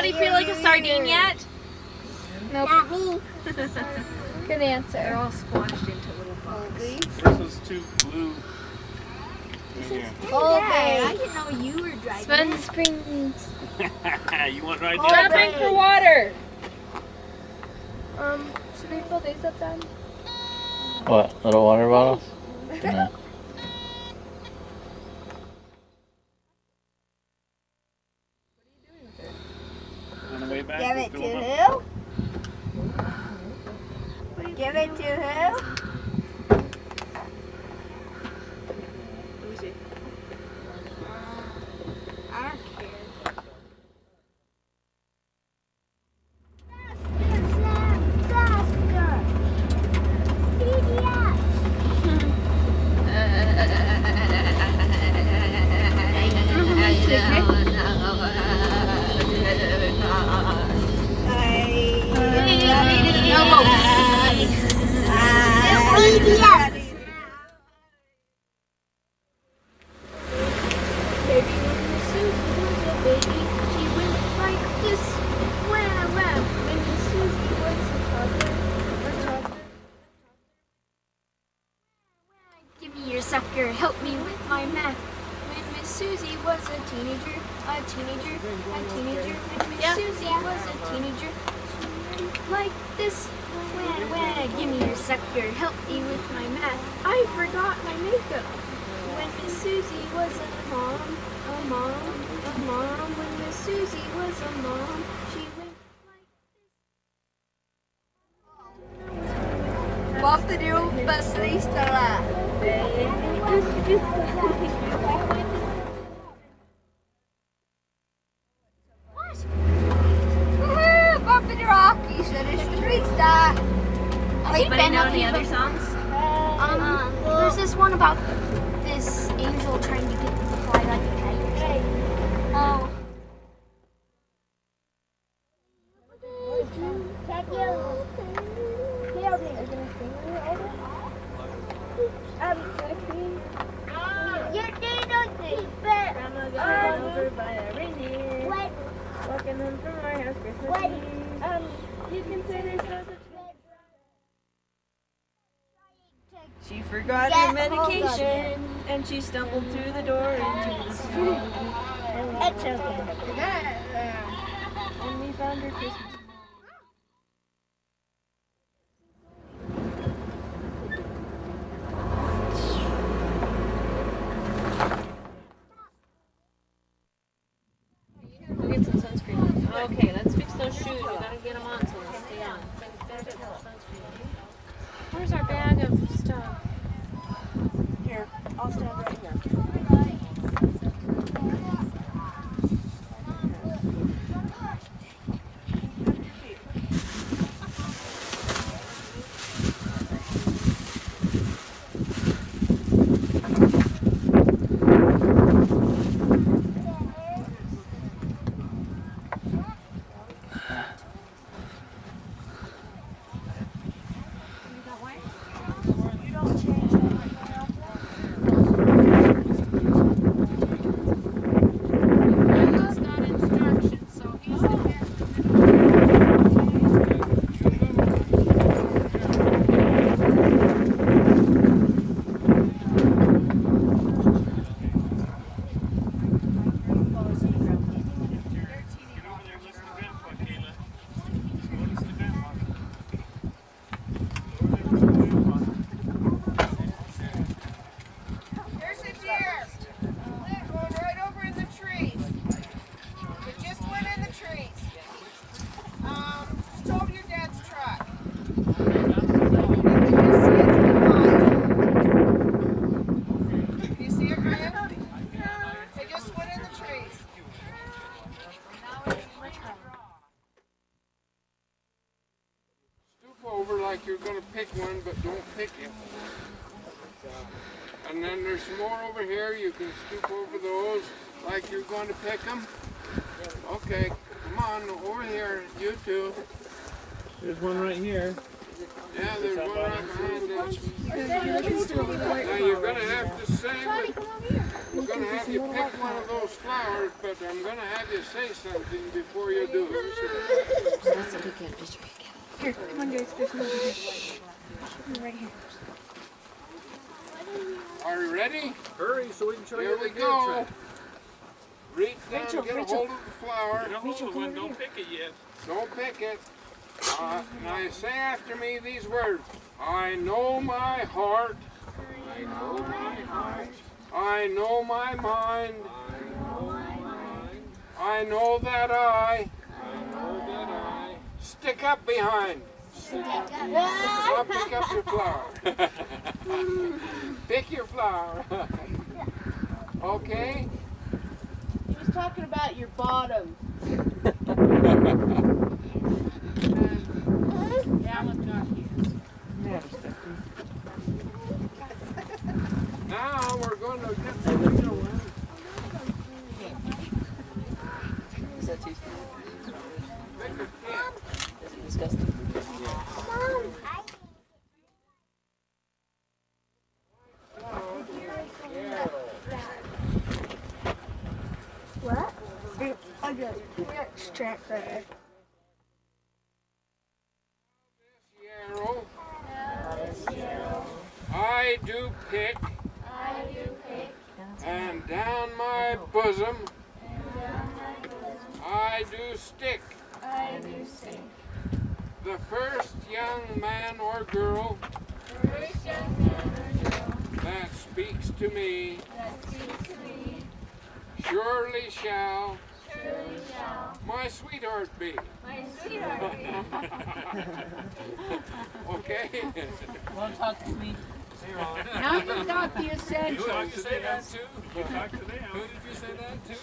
Anybody feel like a sardine yet? Nope. Not me. Good answer. They're all squashed into little bugs. This is too blue. Okay. I didn't know you were driving. Sven Springs. You want to ride Jumping for water. Should we fill these up then? What? Little water bottles? No. On the way back, Give we'll it to fill them up. who? Give it to who? Let me see. I don't care. Give me your sucker, help me with my math. When Miss Susie was a teenager. When Miss Susie was a teenager, she went like this. When, give me your sucker, help me with my math. I forgot my makeup. When Miss Susie was a mom. When Miss Susie was a mom, she went like this. Wat er nu beslistela? Bump in the Rockies, er is de freestyle. Anybody know any other songs? There's this one about this angel trying to get to fly like a kite. Oh. Walking home from our house Christmas Eve. You can say there's no such She forgot her medication and she stumbled through the door into the snow. It's okay. And we found her Christmas. Go get some sunscreen. Okay, let's fix those shoes. We gotta get them on so they'll stay on. Where's our bag of stuff? Here, I'll stand right here. Like you're going to pick one, but don't pick it. And then there's some more over here. You can stoop over those like you're going to pick them. Okay, come on, over here, you two. There's one right here. Yeah, there's one right behind us. Now you're going to have to say what, you're going going to have you pick one of those flowers, but I'm going to have you say something before you do. That's a good picture. Here, come on, guys. There's one over here. Right here. Are you ready? Hurry so we can show Here you we the go. Reach down, Rachel, get a Rachel. hold of the flower. Get a hold of one, don't pick it yet. Don't pick it. Now say after me these words. I know my heart. I know my heart. I know my mind. I know my mind. I know that I Know that I stick up behind. Now pick up your flower. Pick your flower. Okay? He was talking about your bottom. That one's not his. Now we're going to get the real one. Is that too Pick a tent. Is it disgusting? What? I got extract that. Yarrow. I do pick. And down my bosom. I do stick. The first young man or girl that speaks to me surely shall my sweetheart be. Okay? Want to talk to me? Now you got the You essentials. say that too? You talk to them. Who did you say that to?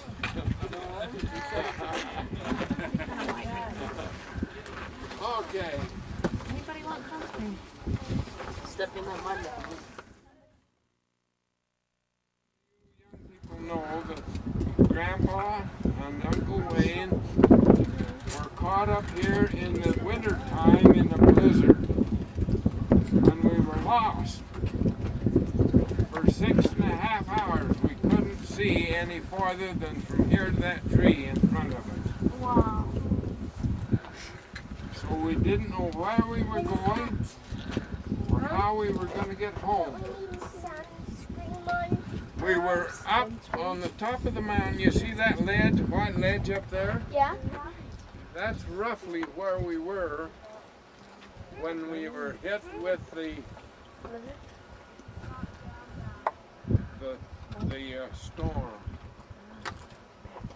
Okay. Anybody want something? Step in that mud. People know that Grandpa and Uncle Wayne were caught up here in the winter time in the blizzard, and we were lost for 6.5 hours. We couldn't see any farther than from here to that tree in front of us. Wow. So we didn't know where we were going or how we were going to get home. We were up on the top of the mountain. You see that ledge, white ledge up there? Yeah. That's roughly where we were when we were hit with the storm.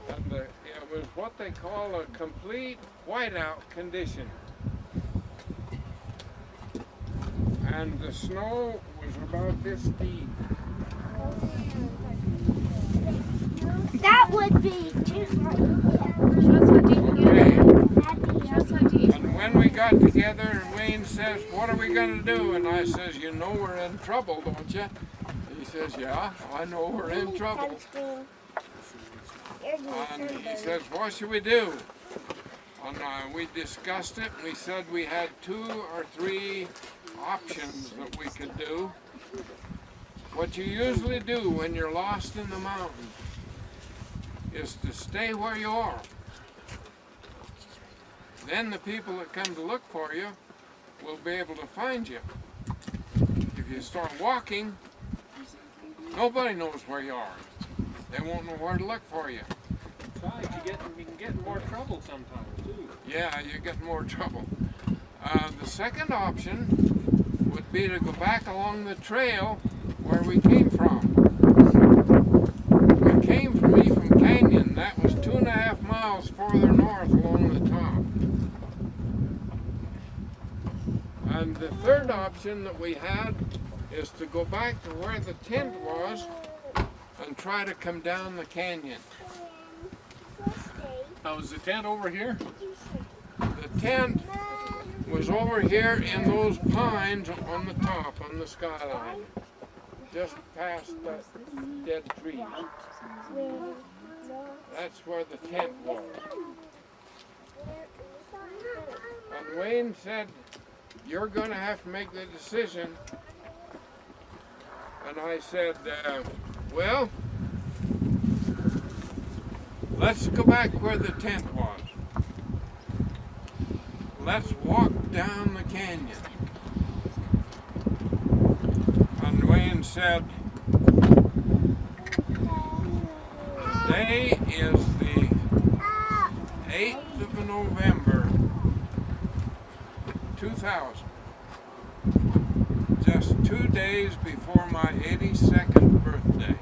And it was what they call a complete whiteout condition. And the snow was about this deep. That would be too Okay. And when we got together, Wayne says, "What are we going to do?" And I says, "You know we're in trouble, don't you?" He says, "Yeah, I know we're in trouble." And he says, "What should we do?" And we discussed it, and we said we had 2 or 3 options that we could do. What you usually do when you're lost in the mountains is to stay where you are. Then the people that come to look for you will be able to find you. If you start walking, nobody knows where you are. They won't know where to look for you. Besides, you can get in more trouble sometimes too. Yeah, you get more trouble. The second option would be to go back along the trail where we came from. We came from Ephraim Canyon. That was 2.5 miles farther north along the top. And the third option that we had is to go back to where the tent was and try to come down the canyon. Now, is the tent over here? The tent was over here in those pines on the top, on the skyline, just past that dead tree. That's where the tent was. And Wayne said, "You're going to have to make the decision." And I said, "Well, let's go back where the tent was. Let's walk down the canyon. And Wayne said, today is the 8th of November, 2000. Just 2 days before my 82nd birthday.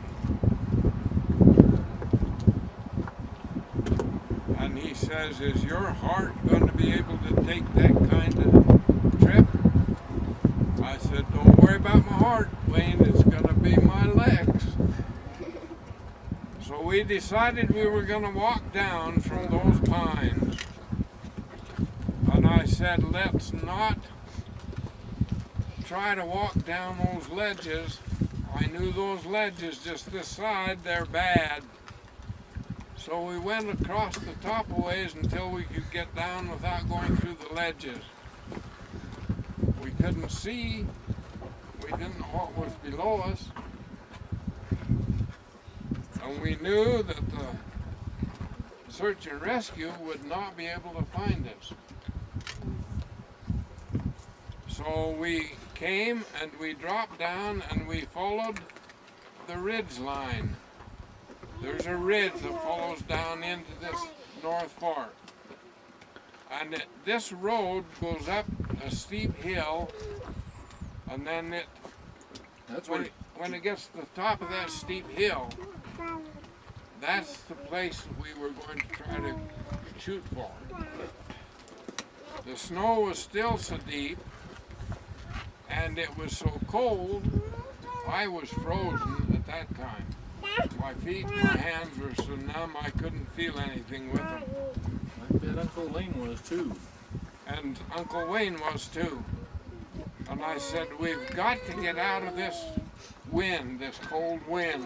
And he says, is your heart going to be able to take that kind of trip? I said, don't worry about my heart, Wayne, it's going to be my legs. So we decided we were going to walk down from those pines. And I said, let's not try to walk down those ledges. I knew those ledges just this side, they're bad. So we went across the top a ways until we could get down without going through the ledges. We couldn't see. We didn't know what was below us. And we knew that the search and rescue would not be able to find us. So we came and we dropped down and we followed the ridge line. There's a ridge that follows down into this North Fork. And this road goes up a steep hill, and then when it gets to the top of that steep hill, that's the place that we were going to try to shoot for. The snow was still so deep, and it was so cold, I was frozen at that time. My feet and my hands were so numb I couldn't feel anything with them. I bet Uncle Wayne was too. And Uncle Wayne was too. And I said, we've got to get out of this wind, this cold wind.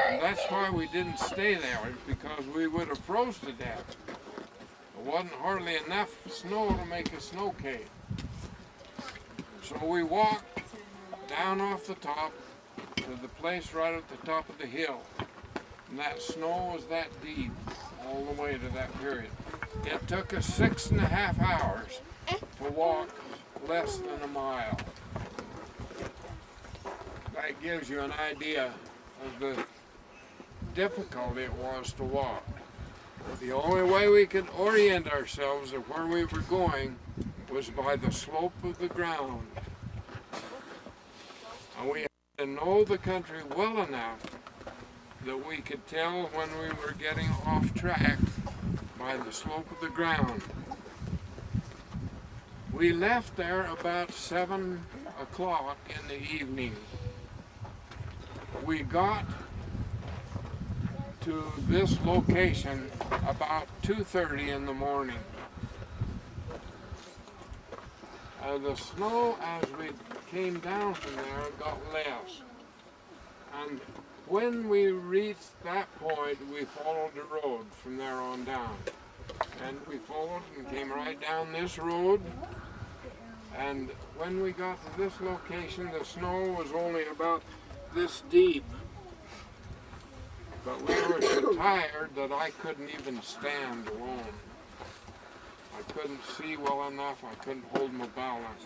And that's why we didn't stay there, because we would have froze to death. There wasn't hardly enough snow to make a snow cave. So we walked down off the top to the place right at the top of the hill. And that snow was that deep all the way to that period. It took us 6.5 hours to walk less than a mile. That gives you an idea of the difficulty it was to walk. The only way we could orient ourselves of where we were going was by the slope of the ground. And we had to know the country well enough that we could tell when we were getting off track by the slope of the ground. We left there about 7 o'clock in the evening. We got to this location about 2:30 in the morning. The snow as we came down from there got less. And when we reached that point, we followed the road from there on down. And we followed and came right down this road. And when we got to this location, the snow was only about this deep. But we were so tired that I couldn't even stand alone. I couldn't see well enough, I couldn't hold my balance.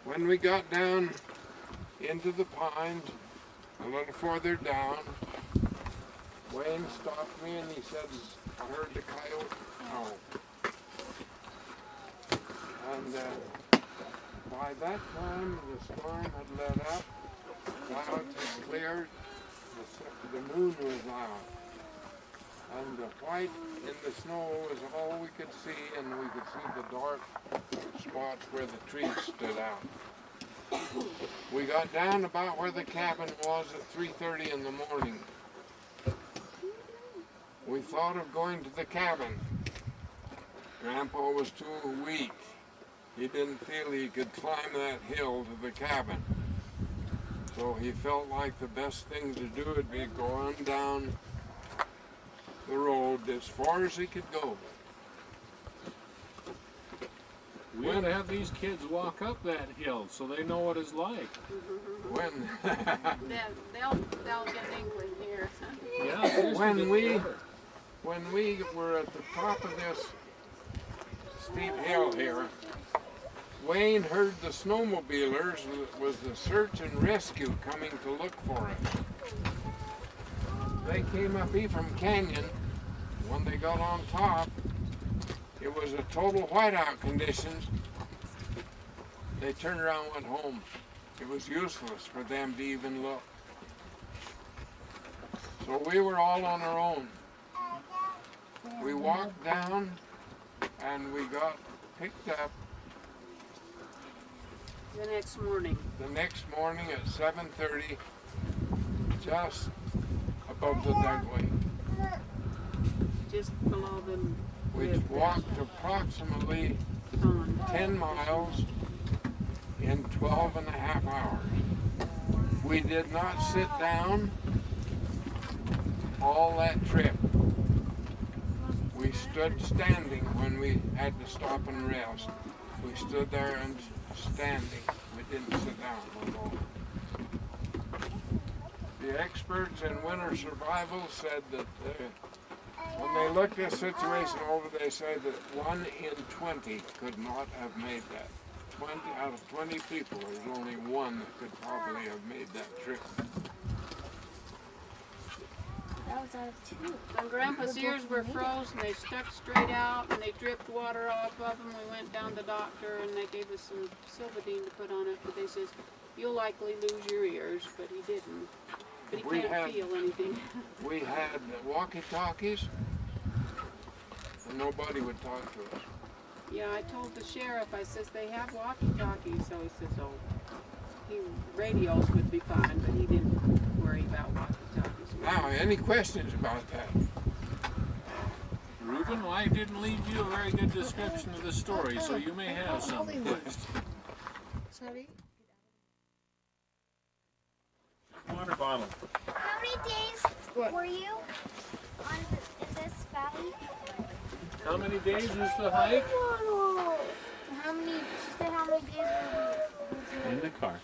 When we got down into the pines, a little further down, Wayne stopped me and he said, I heard the coyote howl. And by that time, the storm had let up, clouds had cleared, the moon was out. And the white in the snow was all we could see, and we could see the dark spots where the trees stood out. We got down about where the cabin was at 3:30 in the morning. We thought of going to the cabin. Grandpa was too weak. He didn't feel he could climb that hill to the cabin. So he felt like the best thing to do would be go on down the road as far as he could go. We ought to have these kids walk up that hill so they know what it's like. When They'll get an inkling here. Yeah. When we were at the top of this steep hill here, Wayne heard the snowmobilers was the search and rescue coming to look for us. They came up Ephraim Canyon. When they got on top, it was a total whiteout conditions. They turned around and went home. It was useless for them to even look. So we were all on our own. We walked down and we got picked up The next morning. the next morning at 7:30, just above the Dugway. Just below the We walked approximately pond. 10 miles in 12 and a half hours. We did not sit down all that trip. We stood standing when we had to stop and rest. We stood there and standing. We didn't sit down at all. The experts in winter survival said that when they looked this situation over, they said that 1 in 20 could not have made that. 20 out of 20 people, there's only one that could probably have made that trip. That was out of 2. When Grandpa's ears were frozen, they stuck straight out and they dripped water off of them. We went down to the doctor and they gave us some Silvadine to put on it, but they says, you'll likely lose your ears, but he didn't. But he can't feel anything. We had walkie-talkies, and nobody would talk to us. Yeah, I told the sheriff, I says, they have walkie-talkies, so he says, oh, radios would be fine, but he didn't worry about walkie-talkies. Now, any questions about that? Reuben, well, I didn't leave you a very good description of the story, so you may have some questions. Water bottle. How many days were you in this valley? How many days was the hike? How many days were In the car.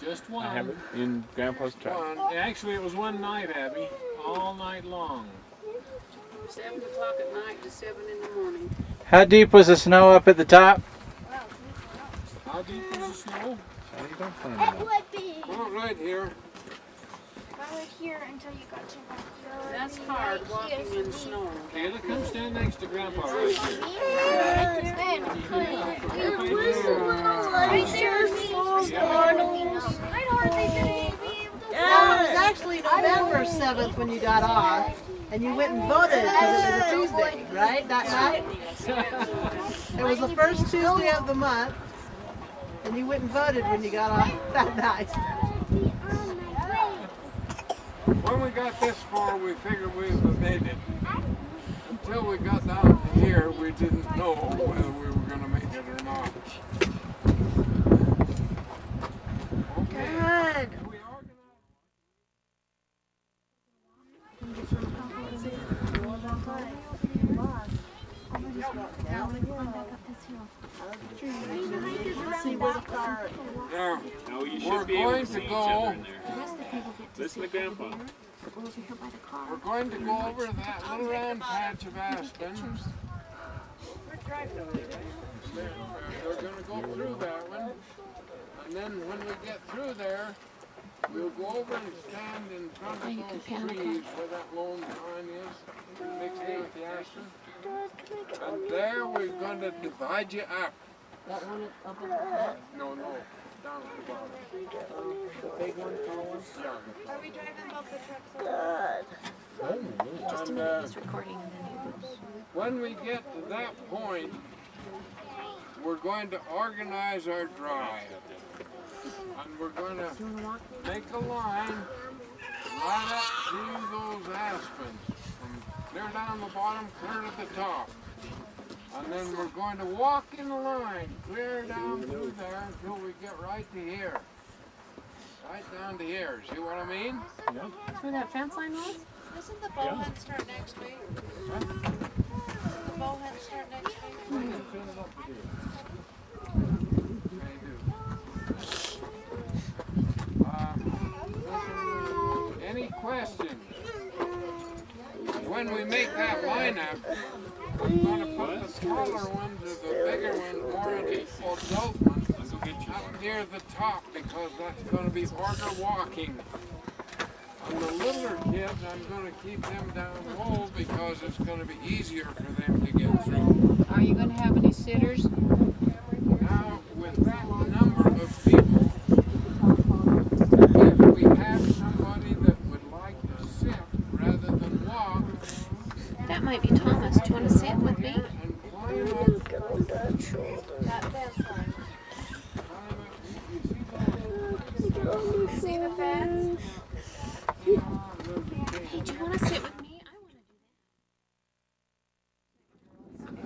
Just one. I have it in Grandpa's truck. Actually, it was one night, Abby. All night long. 7 o'clock at night to 7 in the morning. How deep was the snow up at the top? How deep was the snow? You don't find It that. would be Well, right here. right here until you got to that. That's hard walking in snow. Kayla, come stand next to Grandpa right here. Well, it was actually November 7th when you got off, and you went and voted because it was a Tuesday, right, that night? It was the first Tuesday of the month, and you went and voted when you got off that night. When we got this far, we figured we made it. Until we got down to here, we didn't know whether we were going to make it or not. Okay. Good. We organized. See where the car. Yeah. No, you We're should be able going to to see each go. other in there. Listen to Grandpa. We're going to go over that little round patch of aspen. We're going to go through that one. And then when we get through there, we'll go over and stand in front of those trees where that lone pine is, mixed in with the aspen. And there we're going to divide you up. That one up at the top. No, down at the bottom. The big one, tall one. Yeah. Are we driving both the trucks? Just a minute, he's recording. When we get to that point, we're going to organize our drive. And we're going to make a line right up through those aspens, from clear down the bottom, clear to the top. And then we're going to walk in a line, clear down through there until we get right to here. Right down to here. See what I mean? That's where that fence line was? Doesn't the bowhead start next week? Doesn't the bowhead start next week? Any questions? when we make that lineup, we're going to put the smaller ones or the bigger ones, or the adult ones, up near the top because that's going to be harder walking. And the littler kids, I'm going to keep them down low because it's going to be easier for them to get through. Are you going to have any sitters? Now, with that number of people, if we have somebody that would like to sit rather than walk, That might be Thomas. Do you want to sit with me? and climb up, See the fence? Hey, do you want to sit with me? I want to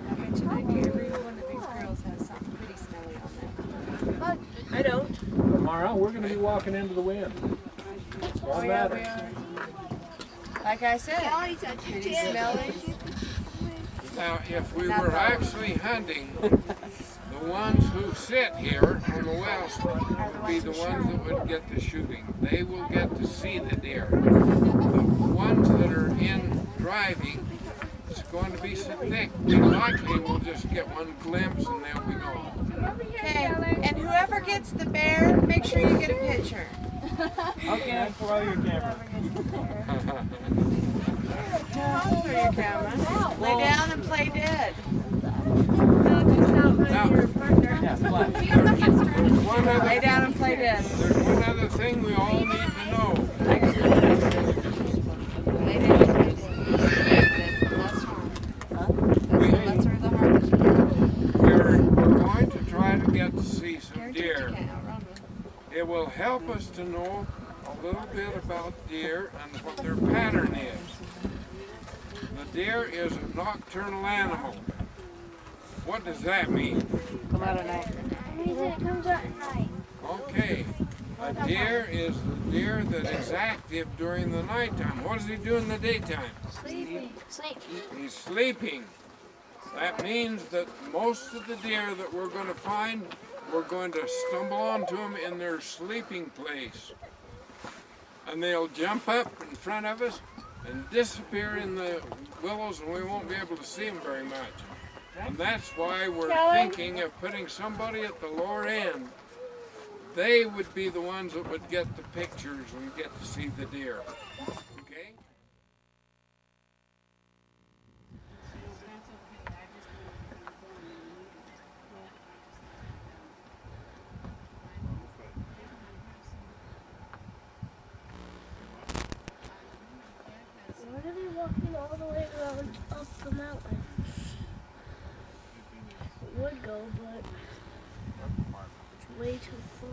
do I bet you every one of these girls has something pretty smelly on them. I don't. Tomorrow we're going to be walking into the wind. Oh yeah, we are. Like I said, pretty smelly. now if we were actually hunting, the ones who sit here on the west would be the ones that would get the shooting. They will get to see the deer. The ones that are in driving, it's going to be so thick, we likely will just get one glimpse and they'll be gone. Okay, and whoever gets the bear, make sure you get a picture. Okay, throw your camera. Hold for your camera. Lay down and play dead. Now, Lay down and play dead. there's one other thing we all need to know. Lay down and play dead. Less harm. Less are the hardest. We're going to try to get to see some deer. It will help us to know a little bit about deer and what their pattern is. The deer is a nocturnal animal. What does that mean? Come out at night. It comes out at night. Okay, a deer is the deer that is active during the nighttime. What does he do in the daytime? Sleeping. Sleep. He's sleeping. That means that most of the deer that we're going to find, we're going to stumble onto them in their sleeping place. And they'll jump up in front of us and disappear in the willows and we won't be able to see them very much. And that's why we're thinking of putting somebody at the lower end. They would be the ones that would get the pictures and get to see the deer. Okay? Why are they walking all the way around up the mountain? It would go, but it's way too far.